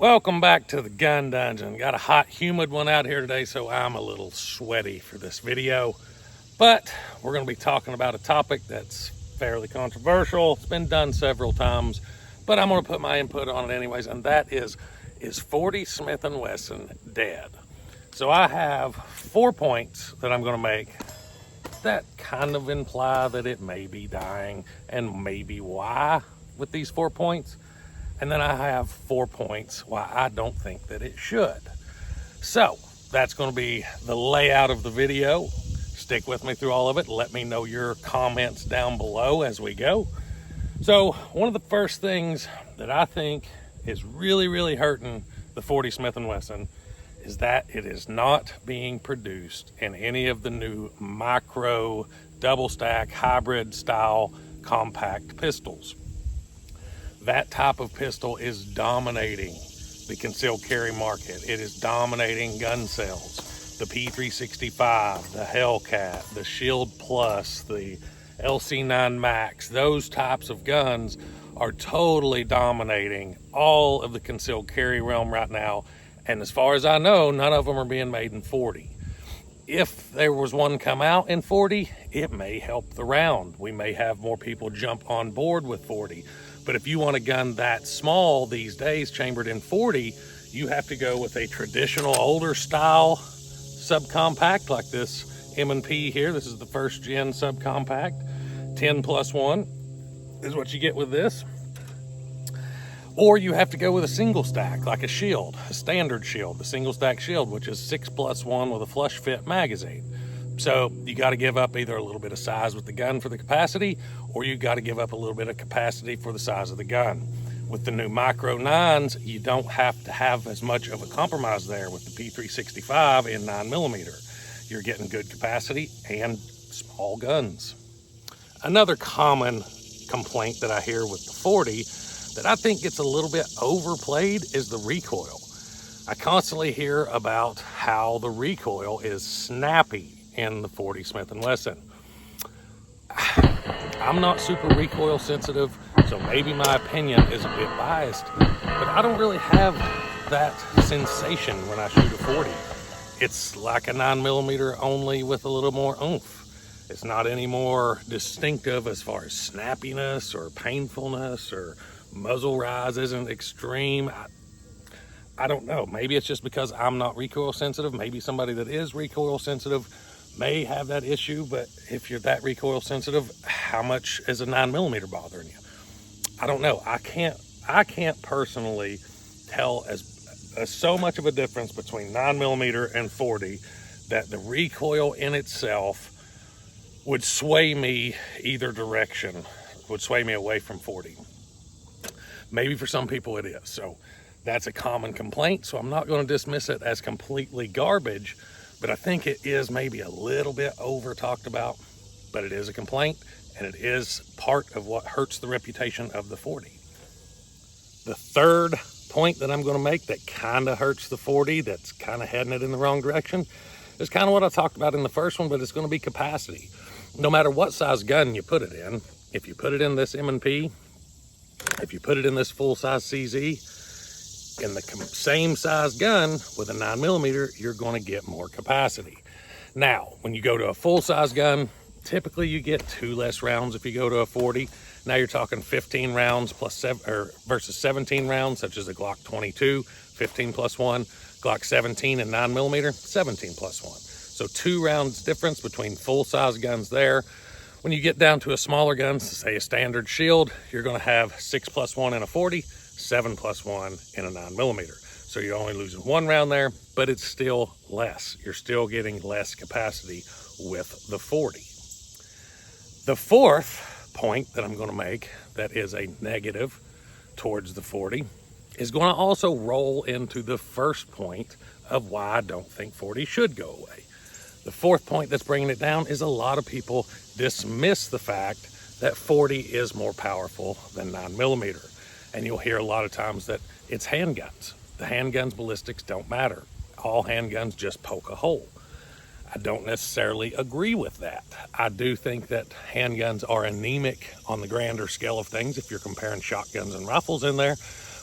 Welcome back to the gun dungeon. Got a hot, humid one out here today, so I'm a little sweaty for this video. But we're going to be talking about a topic that's fairly controversial. It's been done several times, but I'm going to put my input on it anyways, and that is 40 Smith & Wesson dead? So I have 4 points that I'm going to make that kind of imply that it may be dying, and maybe why with these 4 points. And then I have 4 points why I don't think that it should. So that's going to be the layout of the video. Stick with me through all of it. Let me know your comments down below as we go. So one of the first things that I think is really hurting the 40 Smith & Wesson is that it is not being produced in any of the new micro, double stack, hybrid style compact pistols. That type of pistol is dominating the concealed carry market. It is dominating gun sales. The P365, the Hellcat, the Shield Plus, the LC9 Max, those types of guns are totally dominating all of the concealed carry realm right now. And as far as I know, none of them are being made in 40. If there was one come out in 40, it may help the round. We may have more people jump on board with 40. But if you want a gun that small these days, chambered in 40, you have to go with a traditional older style subcompact like this M&P here. This is the first gen subcompact. 10+1 is what you get with this. Or you have to go with a single stack, like a Shield, a standard Shield, the single stack Shield, which is 6+1 with a flush fit magazine. So you got to give up either a little bit of size with the gun for the capacity, or you got to give up a little bit of capacity for the size of the gun. With the new micro 9s, you don't have to have as much of a compromise there with the P365 in 9mm. You're getting good capacity and small guns. Another common complaint that I hear with the 40 that I think gets a little bit overplayed is the recoil. I constantly hear about how the recoil is snappy in the 40 Smith & Wesson. I'm not super recoil sensitive, so maybe my opinion is a bit biased, but I don't really have that sensation when I shoot a 40. It's like a 9mm only with a little more oomph. It's not any more distinctive as far as snappiness or painfulness, or muzzle rise isn't extreme. I don't know. Maybe it's just because I'm not recoil sensitive. Maybe somebody that is recoil sensitive may have that issue, but if you're that recoil sensitive, how much is a 9mm bothering you? I don't know. I can't personally tell so much of a difference between 9mm and 40 that the recoil in itself would sway me either direction, would sway me away from 40. Maybe for some people it is. So that's a common complaint, so I'm not going to dismiss it as completely garbage, but I think it is maybe a little bit over talked about, but it is a complaint, and it is part of what hurts the reputation of the 40. The third point that I'm going to make that kind of hurts the 40, that's kind of heading it in the wrong direction, is kind of what I talked about in the first one, but it's going to be capacity. No matter what size gun you put it in, if you put it in this M&P, if you put it in this full-size CZ, in the same size gun with a 9mm, you're going to get more capacity. Now, when you go to a full-size gun, typically you get 2 less rounds if you go to a 40. Now you're talking 15 rounds versus 17 rounds, such as the Glock 22, 15+1, Glock 17 and 9mm, 17+1. So 2 rounds difference between full-size guns there. When you get down to a smaller gun, say a standard Shield, you're going to have 6+1 in a 40, 7+1 in a 9mm. So you're only losing 1 round there, but it's still less. You're still getting less capacity with the 40. The fourth point that I'm going to make that is a negative towards the 40 is going to also roll into the first point of why I don't think 40 should go away. The fourth point that's bringing it down is a lot of people dismiss the fact that 40 is more powerful than 9mm. And you'll hear a lot of times that it's handguns. The handguns ballistics don't matter. All handguns just poke a hole. I don't necessarily agree with that. I do think that handguns are anemic on the grander scale of things if you're comparing shotguns and rifles in there.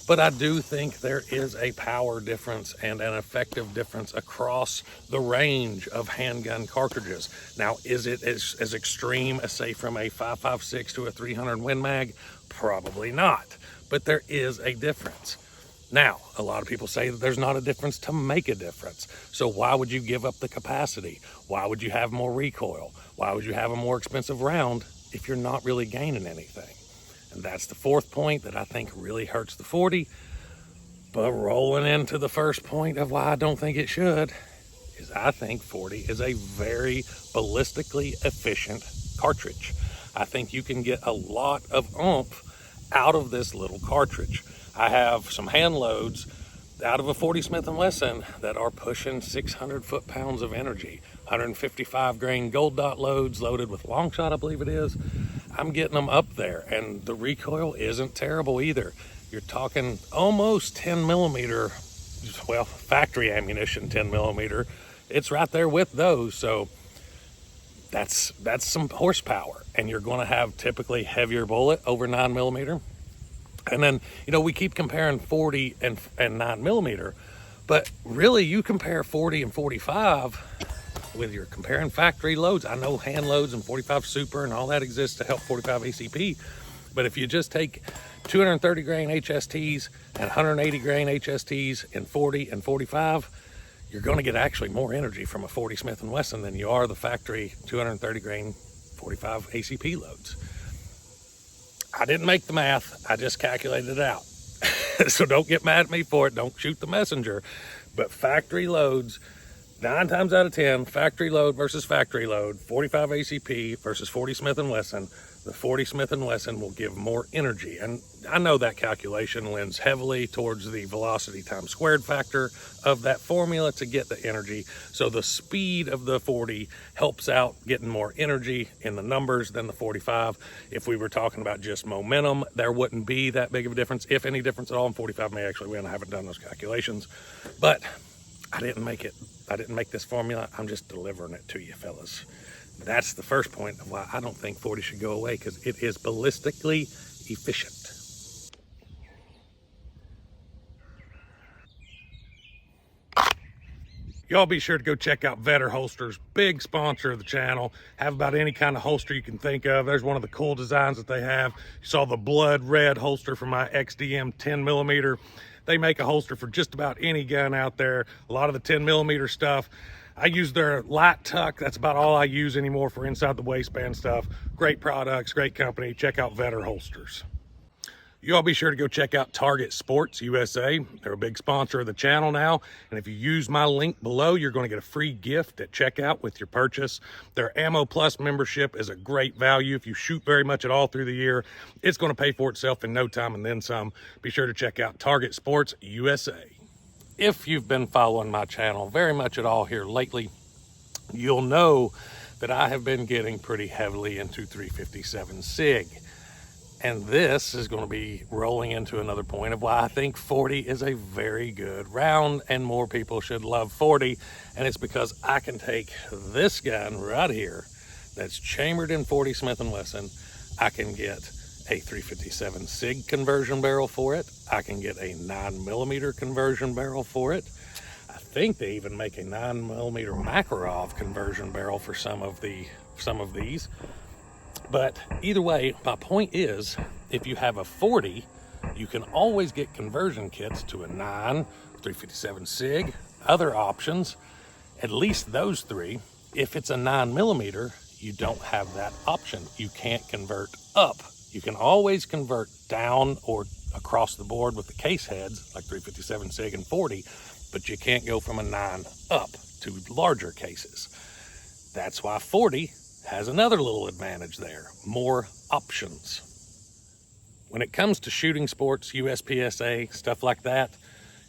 but I do think there is a power difference and an effective difference across the range of handgun cartridges. Now, is it as extreme as, say, from a 5.56 to a 300 Win Mag? Probably not, but there is a difference. Now, a lot of people say that there's not a difference to make a difference. So why would you give up the capacity? Why would you have more recoil? Why would you have a more expensive round if you're not really gaining anything? And that's the fourth point that I think really hurts the 40. But rolling into the first point of why I don't think it should is I think 40 is a very ballistically efficient cartridge. I think you can get a lot of oomph out of this little cartridge. I have some hand loads out of a 40 Smith & Wesson that are pushing 600 foot-pounds of energy. 155 grain gold dot loads loaded with long shot, I believe it is. I'm getting them up there, and the recoil isn't terrible either. You're talking almost 10 millimeter, well, factory ammunition 10 millimeter. It's right there with those, so that's some horsepower, and you're going to have typically heavier bullet over 9 millimeter. And then, you know, we keep comparing 40 and 9 millimeter, but really you compare 40 and 45 with your comparing factory loads. I know hand loads and 45 super and all that exists to help 45 ACP, but if you just take 230 grain HSTs and 180 grain HSTs in 40 and 45, you're going to get actually more energy from a 40 Smith & Wesson than you are the factory 230 grain 45 ACP loads. I didn't make the math, I just calculated it out. So don't get mad at me for it, don't shoot the messenger. But factory loads, 9 times out of 10, factory load versus factory load, 45 ACP versus 40 Smith & Wesson, the 40 Smith & Wesson will give more energy. And I know that calculation lends heavily towards the velocity times squared factor of that formula to get the energy. So the speed of the 40 helps out getting more energy in the numbers than the 45. If we were talking about just momentum, there wouldn't be that big of a difference, if any difference at all, and 45 may actually win. I haven't done those calculations, but I didn't make it. I didn't make this formula. I'm just delivering it to you, fellas. That's the first point of why I don't think 40 should go away, because it is ballistically efficient. Y'all be sure to go check out Vetter Holsters, big sponsor of the channel. Have about any kind of holster you can think of. There's one of the cool designs that they have. You saw the blood red holster for my XDM 10 millimeter. They make a holster for just about any gun out there. A lot of the 10 millimeter stuff. I use their light tuck. That's about all I use anymore for inside the waistband stuff. Great products, great company. Check out Vetter Holsters. You all be sure to go check out Target Sports USA. They're a big sponsor of the channel now. And if you use my link below, you're going to get a free gift at checkout with your purchase. Their Ammo Plus membership is a great value. If you shoot very much at all through the year, it's going to pay for itself in no time and then some. Be sure to check out Target Sports USA. If you've been following my channel very much at all here lately, you'll know that I have been getting pretty heavily into 357 SIG. And this is going to be rolling into another point of why I think 40 is a very good round and more people should love 40. And it's because I can take this gun right here that's chambered in 40 Smith & Wesson. I can get a 357 SIG conversion barrel for it. I can get a 9 millimeter conversion barrel for it. I think they even make a 9 millimeter Makarov conversion barrel for some of these. But either way, my point is, if you have a 40, you can always get conversion kits to a 9, 357 SIG, other options, at least those three. If it's a 9 millimeter, you don't have that option. You can't convert up. You can always convert down or across the board with the case heads, like 357 SIG and 40, but you can't go from a 9 up to larger cases. That's why 40 has another little advantage there, more options. When it comes to shooting sports, USPSA, stuff like that,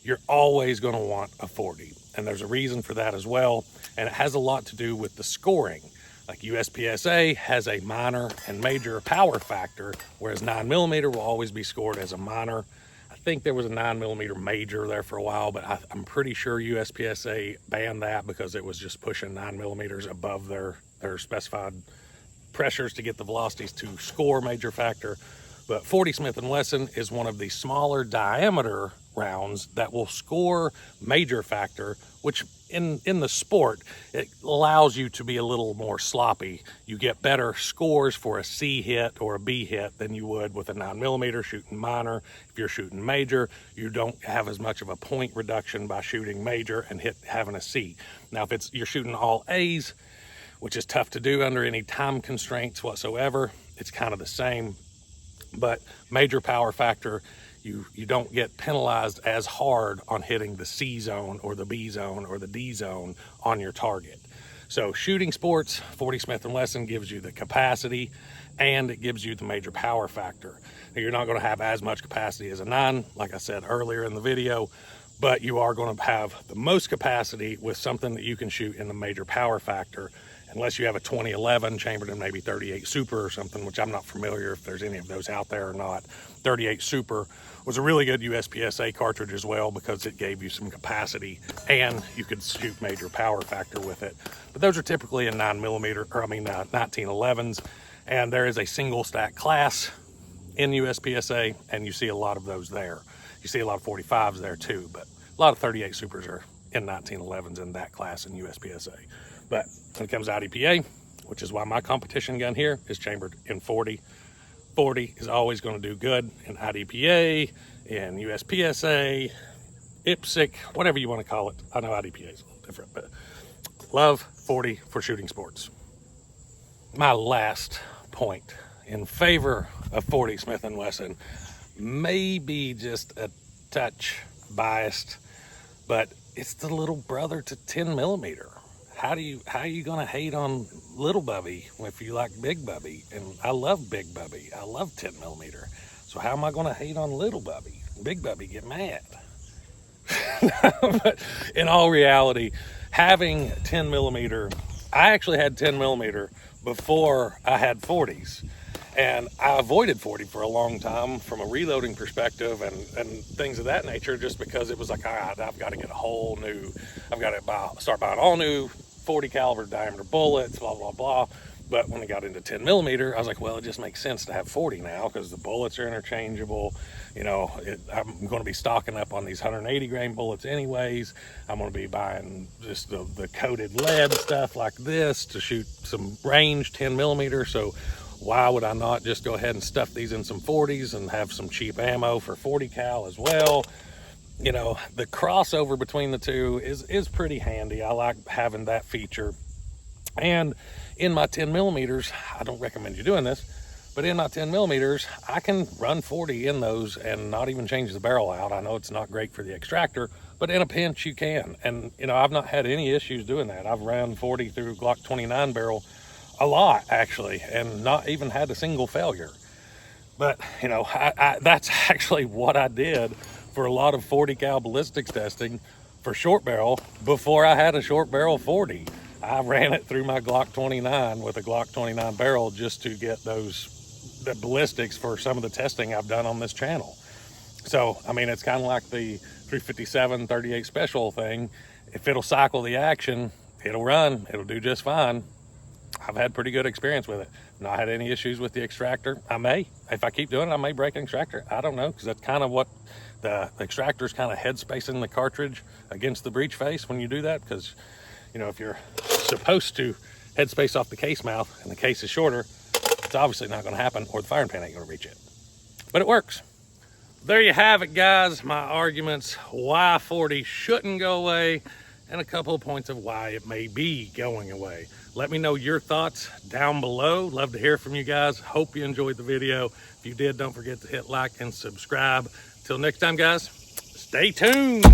you're always going to want a 40. And there's a reason for that as well. And it has a lot to do with the scoring. Like USPSA has a minor and major power factor, whereas 9 millimeter will always be scored as a minor. I think there was a 9 millimeter major there for a while, but I'm pretty sure USPSA banned that because it was just pushing 9 millimeters above their specified pressures to get the velocities to score major factor. But 40 Smith & Wesson is one of the smaller diameter rounds that will score major factor, which in the sport, it allows you to be a little more sloppy. You get better scores for a C hit or a B hit than you would with a 9mm shooting minor. If you're shooting major, you don't have as much of a point reduction by shooting major and having a C. Now, if you're shooting all A's, which is tough to do under any time constraints whatsoever, it's kind of the same. But major power factor, you don't get penalized as hard on hitting the C zone or the B zone or the D zone on your target. So shooting sports, 40 Smith & Wesson gives you the capacity and it gives you the major power factor. Now, you're not going to have as much capacity as a 9, like I said earlier in the video, but you are going to have the most capacity with something that you can shoot in the major power factor, unless you have a 2011 chambered in maybe 38 Super or something, which I'm not familiar if there's any of those out there or not. 38 Super was a really good USPSA cartridge as well because it gave you some capacity and you could shoot major power factor with it. But those are typically in 1911s, and there is a single stack class in USPSA, and you see a lot of those there. You see a lot of 45s there too, but a lot of 38 Supers are in 1911s in that class in USPSA. But when it comes to IDPA, which is why my competition gun here is chambered in 40. 40 is always going to do good in IDPA, in USPSA, IPSC, whatever you want to call it. I know IDPA is a little different, but love 40 for shooting sports. My last point in favor of 40 Smith & Wesson may be just a touch biased, but it's the little brother to 10mm. How are you gonna hate on little Bubby if you like Big Bubby? And I love Big Bubby. I love 10mm. So how am I gonna hate on little Bubby? Big Bubby get mad. But in all reality, having 10mm, I actually had 10mm before I had 40s. And I avoided 40 for a long time from a reloading perspective and things of that nature, just because it was like, all right, I've got to get I've got to start buying all new 40 caliber diameter bullets, blah, blah, blah. But when I got into 10mm, I was like, well, it just makes sense to have 40 now because the bullets are interchangeable. You know, I'm going to be stocking up on these 180 grain bullets anyways. I'm going to be buying just the coated lead stuff like this to shoot some range 10mm. So why would I not just go ahead and stuff these in some 40s and have some cheap ammo for 40 cal as well? You know, the crossover between the two is pretty handy. I like having that feature. And in my 10mm, I don't recommend you doing this, but in my 10mm, I can run 40 in those and not even change the barrel out. I know it's not great for the extractor, but in a pinch you can. And, you know, I've not had any issues doing that. I've ran 40 through Glock 29 barrel a lot, actually, and not even had a single failure. But, you know, that's actually what I did for a lot of 40 cal ballistics testing for short barrel before I had a short barrel 40. I ran it through my Glock 29 with a Glock 29 barrel just to get the ballistics for some of the testing I've done on this channel. So, I mean, it's kind of like the 357 38 special thing. If it'll cycle the action, it'll run, it'll do just fine. I've had pretty good experience with it. Not had any issues with the extractor. If I keep doing it, I may break an extractor. I don't know, because that's kind of what the extractor's kind of headspacing the cartridge against the breech face when you do that. Because, you know, if you're supposed to headspace off the case mouth and the case is shorter, it's obviously not going to happen, or the firing pin ain't going to reach it. But it works. There you have it, guys. My arguments why 40 shouldn't go away, and a couple of points of why it may be going away. Let me know your thoughts down below. Love to hear from you guys. Hope you enjoyed the video. If you did, don't forget to hit like and subscribe. Till next time, guys, stay tuned.